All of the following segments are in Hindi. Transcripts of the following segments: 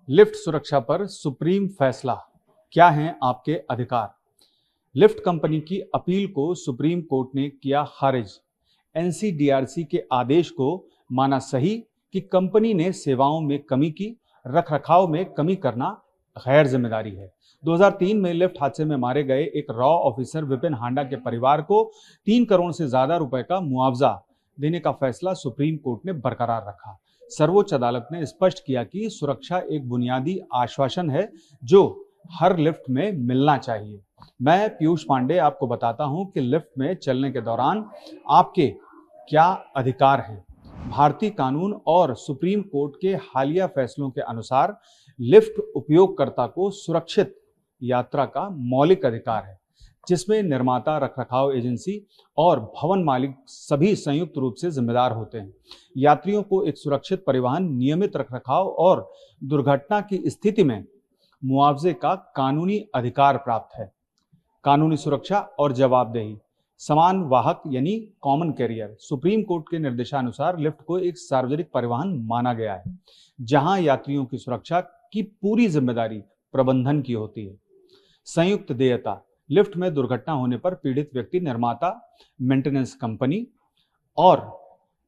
लिफ्ट सुरक्षा पर सुप्रीम फैसला, क्या हैं आपके अधिकार। लिफ्ट कंपनी की अपील को सुप्रीम कोर्ट ने किया खारिज। एनसीडीआरसी के आदेश को माना सही कि कंपनी ने सेवाओं में कमी की, रखरखाव में कमी करना गैर जिम्मेदारी है। 2003 में लिफ्ट हादसे में मारे गए एक रॉ ऑफिसर विपिन हांडा के परिवार को 3 करोड़ से ज्यादा रुपए का मुआवजा देने का फैसला सुप्रीम कोर्ट ने बरकरार रखा। सर्वोच्च अदालत ने स्पष्ट किया कि सुरक्षा एक बुनियादी आश्वासन है जो हर लिफ्ट में मिलना चाहिए। मैं पीयूष पांडे आपको बताता हूं कि लिफ्ट में चलने के दौरान आपके क्या अधिकार हैं। भारतीय कानून और सुप्रीम कोर्ट के हालिया फैसलों के अनुसार लिफ्ट उपयोगकर्ता को सुरक्षित यात्रा का मौलिक अधिकार है, जिसमें निर्माता, रखरखाव एजेंसी और भवन मालिक सभी संयुक्त रूप से जिम्मेदार होते हैं। यात्रियों को एक सुरक्षित परिवहन, नियमित रखरखाव और दुर्घटना की स्थिति में मुआवजे का कानूनी अधिकार प्राप्त है। कानूनी सुरक्षा और जवाबदेही, समान वाहक यानी कॉमन कैरियर। सुप्रीम कोर्ट के निर्देशानुसार लिफ्ट को एक सार्वजनिक परिवहन माना गया है, जहां यात्रियों की सुरक्षा की पूरी जिम्मेदारी प्रबंधन की होती है। संयुक्त देयता, लिफ्ट में दुर्घटना होने पर पीड़ित व्यक्ति निर्माता, मेंटेनेंस कंपनी और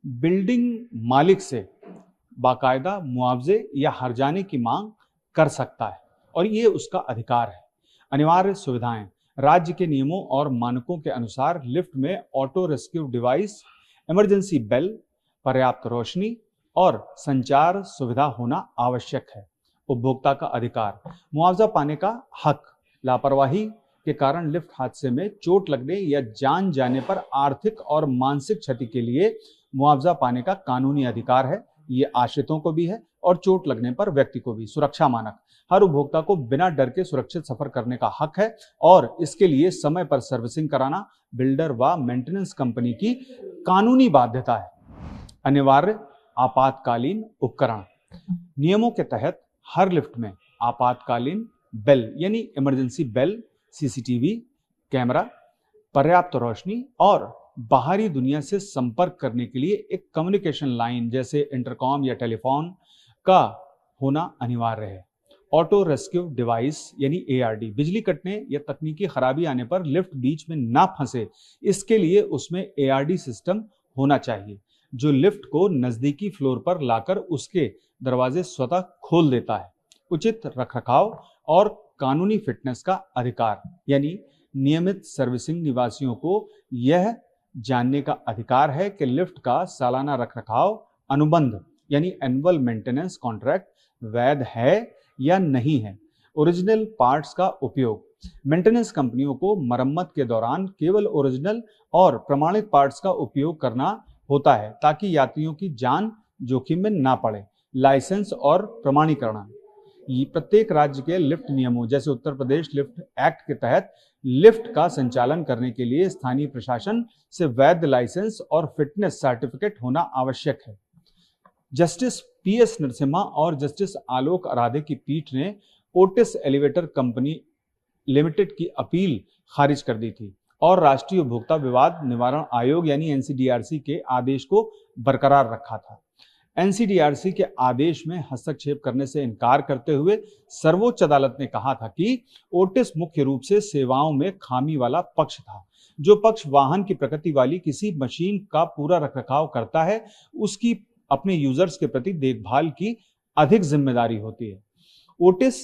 बिल्डिंग मालिक से बाकायदा मुआवजे या हर्जाने की मांग कर सकता है और ये उसका अधिकार है। अनिवार्य सुविधाएं, राज्य के नियमों और मानकों के अनुसार लिफ्ट में auto rescue device, emergency bell, पर्याप्त रोशनी और संचार सुविधा होना आवश्यक है। उपभोक्ता का अधिकार, मुआवजा पाने का हक। लापरवाही के कारण लिफ्ट हादसे में चोट लगने या जान जाने पर आर्थिक और मानसिक क्षति के लिए मुआवजा पाने का कानूनी अधिकार है। ये आश्रितों को भी है और चोट लगने पर व्यक्ति को भी। सुरक्षा मानक, हर उपभोक्ता को बिना डर के सुरक्षित सफर करने का हक है और इसके लिए समय पर सर्विसिंग कराना बिल्डर व मेंटेनेंस कंपनी की कानूनी बाध्यता है। अनिवार्य आपातकालीन उपकरण, नियमों के तहत हर लिफ्ट में आपातकालीन बेल यानी इमरजेंसी बेल, सीसीटीवी कैमरा, पर्याप्त रोशनी और बाहरी दुनिया से संपर्क करने के लिए एक कम्युनिकेशन लाइन जैसे इंटरकॉम या टेलीफोन का होना अनिवार्य है। ऑटो रेस्क्यू डिवाइस यानी एआरडी, बिजली कटने या तकनीकी खराबी आने पर लिफ्ट बीच में ना फंसे, इसके लिए उसमें एआरडी सिस्टम होना चाहिए जो लिफ्ट को नजदीकी फ्लोर पर लाकर उसके दरवाजे स्वतः खोल देता है। उचित रखरखाव और कानूनी फिटनेस का अधिकार यानी नियमित सर्विसिंग, निवासियों को यह जानने का अधिकार है कि लिफ्ट का सालाना रखरखाव अनुबंध यानी एनुअल मेंटेनेंस कॉन्ट्रैक्ट वैध है या नहीं है। ओरिजिनल पार्ट्स का उपयोग, मेंटेनेंस कंपनियों को मरम्मत के दौरान केवल ओरिजिनल और प्रमाणित पार्ट्स का उपयोग करना होता है ताकि यात्रियों की जान जोखिम में ना पड़े। लाइसेंस और प्रमाणीकरण, प्रत्येक राज्य के लिफ्ट नियमों जैसे उत्तर प्रदेश लिफ्ट एक्ट के तहत लिफ्ट का संचालन करने के लिए स्थानीय प्रशासन से वैध लाइसेंस और फिटनेस सर्टिफिकेट होना आवश्यक है। जस्टिस पीएस नरसिम्हा और जस्टिस आलोक आराधे की पीठ ने ओटिस एलिवेटर कंपनी लिमिटेड की अपील खारिज कर दी थी और राष्ट्रीय उपभोक्ता विवाद निवारण आयोग यानी एनसीडीआरसी के आदेश को बरकरार रखा था। एनसीडीआरसी के आदेश में हस्तक्षेप करने से इनकार करते हुए सर्वोच्च अदालत ने कहा था कि ओटिस मुख्य रूप से सेवाओं में खामी वाला पक्ष था। जो पक्ष वाहन की प्रकृति वाली किसी मशीन का पूरा रखरखाव करता है, उसकी अपने यूजर्स के प्रति देखभाल की अधिक जिम्मेदारी होती है। ओटिस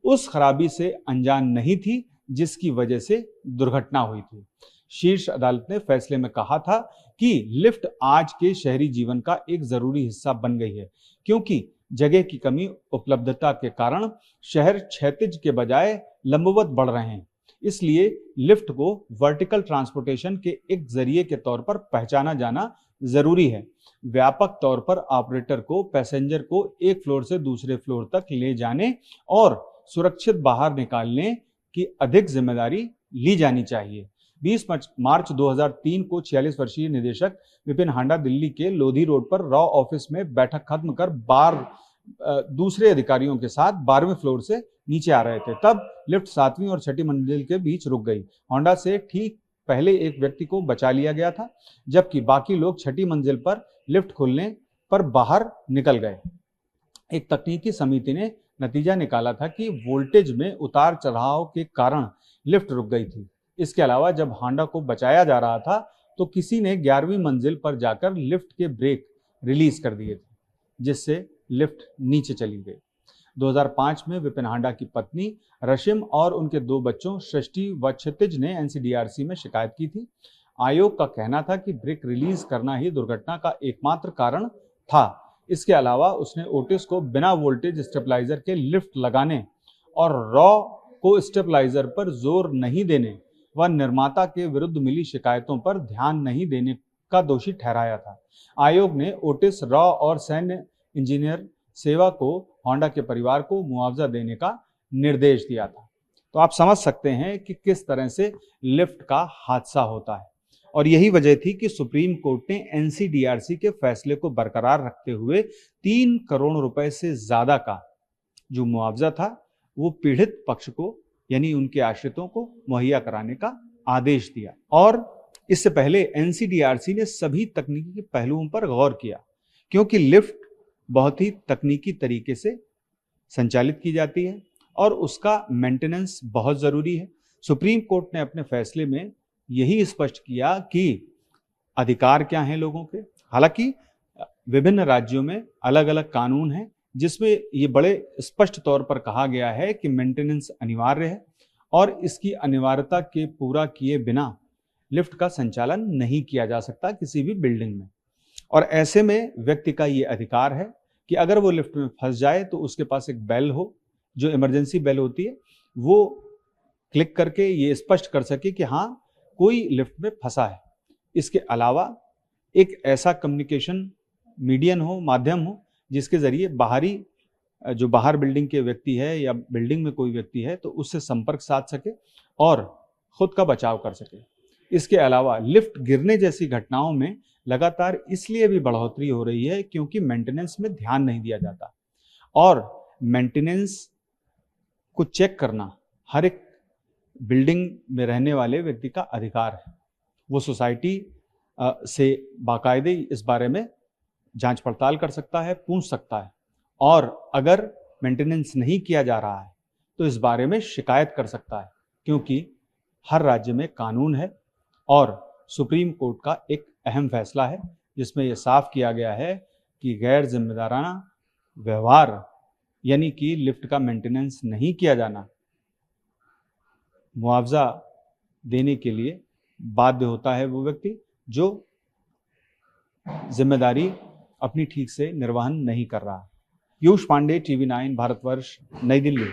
उस खराबी से अनजान नहीं थी जिसकी वजह से दुर्घटना हुई थी। शीर्ष अदालत ने फैसले में कहा था कि लिफ्ट आज के शहरी जीवन का एक जरूरी हिस्सा बन गई है, क्योंकि जगह की कमी, उपलब्धता के कारण शहर क्षैतिज के बजाय लंबवत बढ़ रहे हैं। इसलिए लिफ्ट को वर्टिकल ट्रांसपोर्टेशन के एक जरिए के तौर पर पहचाना जाना जरूरी है। व्यापक तौर पर ऑपरेटर को पैसेंजर को एक फ्लोर से दूसरे फ्लोर तक ले जाने और सुरक्षित बाहर निकालने की अधिक जिम्मेदारी ली जानी चाहिए। 20 मार्च 2003 को 46 वर्षीय निदेशक विपिन हांडा दिल्ली के लोधी रोड पर रॉ ऑफिस में बैठक खत्म कर दूसरे अधिकारियों के साथ 12वें फ्लोर से नीचे आ रहे थे। तब लिफ्ट 7वीं और 6ठी मंजिल के बीच रुक गई। होंडा से ठीक पहले एक व्यक्ति को बचा लिया गया था, जबकि बाकी लोग 6ठी मंजिल पर लिफ्ट खुलने पर बाहर निकल गए। एक तकनीकी समिति ने नतीजा निकाला था कि वोल्टेज में उतार चढ़ाव के कारण लिफ्ट रुक गई थी। इसके अलावा जब होंडा को बचाया जा रहा था तो किसी ने 11वीं मंजिल पर जाकर लिफ्ट के ब्रेक रिलीज कर दिए थे, जिससे लिफ्ट नीचे चली गई। 2005 में विपिन हांडा की पत्नी रशिम और उनके 2 बच्चों सृष्टि व क्षितिज ने एनसीडीआरसी में शिकायत की थी। आयोग का कहना था कि ब्रेक रिलीज करना ही दुर्घटना का एकमात्र कारण था। इसके अलावा उसने ओटिस को बिना वोल्टेज स्टेबलाइजर के लिफ्ट लगाने और रॉ को स्टेबलाइजर पर जोर नहीं देने व निर्माता के विरुद्ध मिली शिकायतों पर ध्यान नहीं देने का दोषी ठहराया था। आयोग ने ओटिस, रॉ और सैन्य इंजीनियर सेवा को होंडा के परिवार को मुआवजा देने का निर्देश दिया था। तो आप समझ सकते हैं कि किस तरह से लिफ्ट का हादसा होता है, और यही वजह थी कि सुप्रीम कोर्ट ने एनसीडीआरसी के फैसले को बरकरार रखते हुए 3 करोड़ रुपए से ज्यादा का जो मुआवजा था वो पीड़ित पक्ष को यानी उनके आश्रितों को मुहैया कराने का आदेश दिया। और इससे पहले एनसीडीआरसी ने सभी तकनीकी पहलुओं पर गौर किया, क्योंकि लिफ्ट बहुत ही तकनीकी तरीके से संचालित की जाती है और उसका मेंटेनेंस बहुत जरूरी है। सुप्रीम कोर्ट ने अपने फैसले में यही स्पष्ट किया कि अधिकार क्या हैं लोगों के। हालांकि विभिन्न राज्यों में अलग अलग कानून हैं जिसमें ये बड़े स्पष्ट तौर पर कहा गया है कि मेंटेनेंस अनिवार्य है और इसकी अनिवार्यता के पूरा किए बिना लिफ्ट का संचालन नहीं किया जा सकता किसी भी बिल्डिंग में। और ऐसे में व्यक्ति का ये अधिकार है कि अगर वो लिफ्ट में फंस जाए तो उसके पास एक बेल हो, जो इमरजेंसी बेल होती है, वो क्लिक करके ये स्पष्ट कर सके कि हाँ कोई लिफ्ट में फंसा है। इसके अलावा एक ऐसा कम्युनिकेशन मीडियम हो, माध्यम हो, जिसके जरिए बाहर बिल्डिंग के व्यक्ति है या बिल्डिंग में कोई व्यक्ति है तो उससे संपर्क साध सके और खुद का बचाव कर सके। इसके अलावा लिफ्ट गिरने जैसी घटनाओं में लगातार इसलिए भी बढ़ोतरी हो रही है क्योंकि मेंटेनेंस में ध्यान नहीं दिया जाता, और मेंटेनेंस को चेक करना हर एक बिल्डिंग में रहने वाले व्यक्ति का अधिकार है। वो सोसाइटी से बाकायदे इस बारे में जांच पड़ताल कर सकता है, पूछ सकता है, और अगर मेंटेनेंस नहीं किया जा रहा है तो इस बारे में शिकायत कर सकता है, क्योंकि हर राज्य में कानून है। और सुप्रीम कोर्ट का एक अहम फैसला है जिसमें यह साफ किया गया है कि गैर जिम्मेदाराना व्यवहार यानी कि लिफ्ट का मेंटेनेंस नहीं किया जाना मुआवजा देने के लिए बाध्य होता है वो व्यक्ति जो जिम्मेदारी अपनी ठीक से निर्वहन नहीं कर रहा। पीयूष पांडे, टीवी 9 भारतवर्ष, नई दिल्ली।